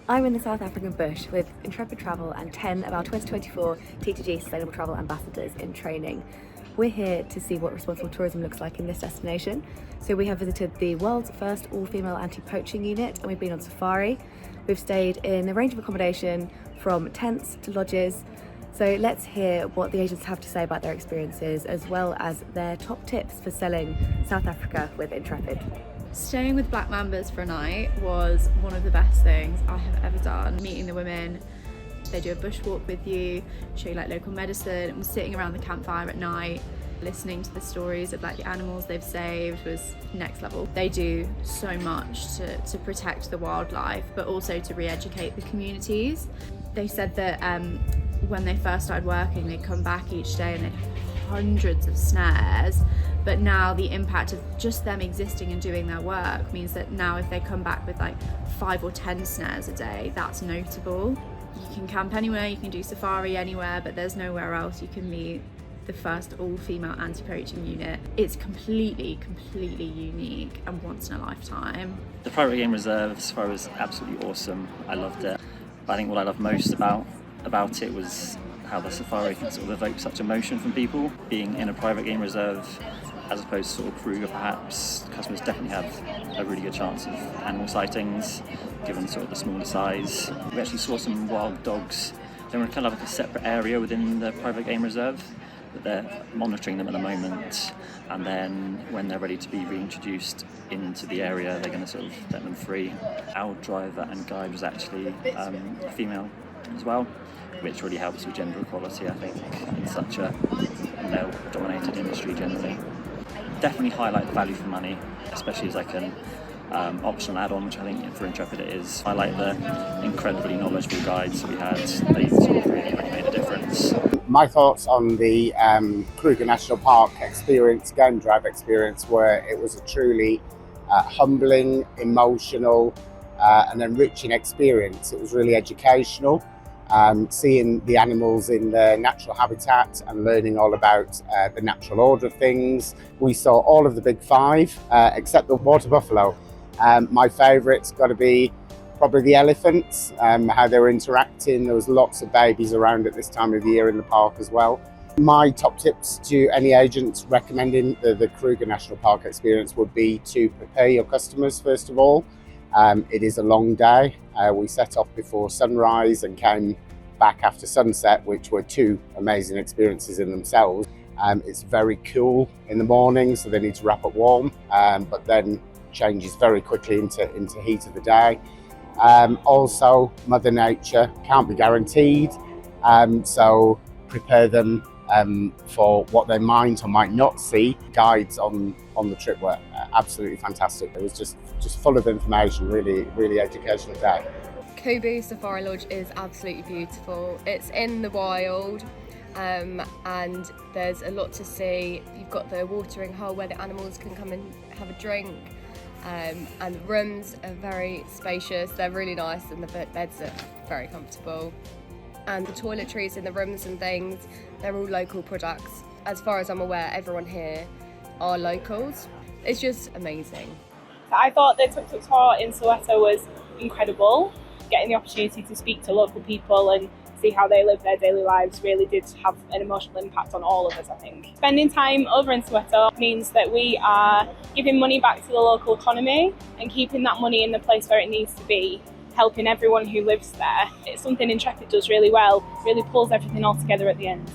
I'm in the South African bush with Intrepid Travel and 10 of our 2024 TTG Sustainable Travel Ambassadors in training. We're here to see what responsible tourism looks like in this destination. So we have visited the world's first all-female anti-poaching unit, and we've been on safari. We've stayed in a range of accommodation from tents to lodges. So let's hear what the agents have to say about their experiences, as well as their top tips for selling South Africa with Intrepid. Staying with Black Mambas for a night was one of the best things I have ever done. Meeting the women, they do a bushwalk with you, show you like local medicine, and sitting around the campfire at night, listening to the stories of like the animals they've saved was next level. They do so much to protect the wildlife, but also to re-educate the communities. They said that when they first started working, they'd come back each day and they'd have hundreds of snares. But now the impact of just them existing and doing their work means that now if they come back with like 5 or 10 snares a day, that's notable. You can camp anywhere, you can do safari anywhere, but there's nowhere else you can meet the first all-female anti-poaching unit. It's completely unique and once in a lifetime. The private game reserve safari was absolutely awesome. I loved it. But I think what I loved most about it was how the safari can sort of evoke such emotion from people. Being in a private game reserve, as opposed to sort of Kruger perhaps, customers definitely have a really good chance of animal sightings, given sort of the smaller size. We actually saw some wild dogs. They were in kind of like a separate area within the private game reserve, but they're monitoring them at the moment, and then when they're ready to be reintroduced into the area, they're going to sort of let them free. Our driver and guide was actually a female as well, which really helps with gender equality, I think, in such a male-dominated industry generally. Definitely highlight the value for money, especially as like an optional add-on, which I think for Intrepid it is. I like the incredibly knowledgeable guides we had. They sort of really made a difference. My thoughts on the Kruger National Park experience, game drive experience, were it was a truly humbling, emotional and enriching experience. It was really educational. Seeing the animals in their natural habitat and learning all about the natural order of things. We saw all of the big 5 except the water buffalo. My favourite's got to be probably the elephants, how they were interacting. There was lots of babies around at this time of the year in the park as well. My top tips to any agents recommending the Kruger National Park experience would be to prepare your customers first of all. It is a long day. We set off before sunrise and came back after sunset, which were 2 amazing experiences in themselves. It's very cool in the morning, so they need to wrap up warm, but then changes very quickly into heat of the day. Also, Mother Nature can't be guaranteed, so prepare them for what they might or might not see. Guides on the trip were absolutely fantastic. It was just full of information, really educational day. Kruger Safari Lodge is absolutely beautiful. It's in the wild and there's a lot to see. You've got the watering hole where the animals can come and have a drink, and the rooms are very spacious. They're really nice and the beds are very comfortable. And the toiletries in the rooms and things, they're all local products. As far as I'm aware, everyone here are locals. It's just amazing. I thought the tuk-tuk tour in Soweto was incredible. Getting the opportunity to speak to local people and see how they live their daily lives really did have an emotional impact on all of us, I think. Spending time over in Soweto means that we are giving money back to the local economy and keeping that money in the place where it needs to be, helping everyone who lives there. It's something Intrepid does really well, really pulls everything all together at the end.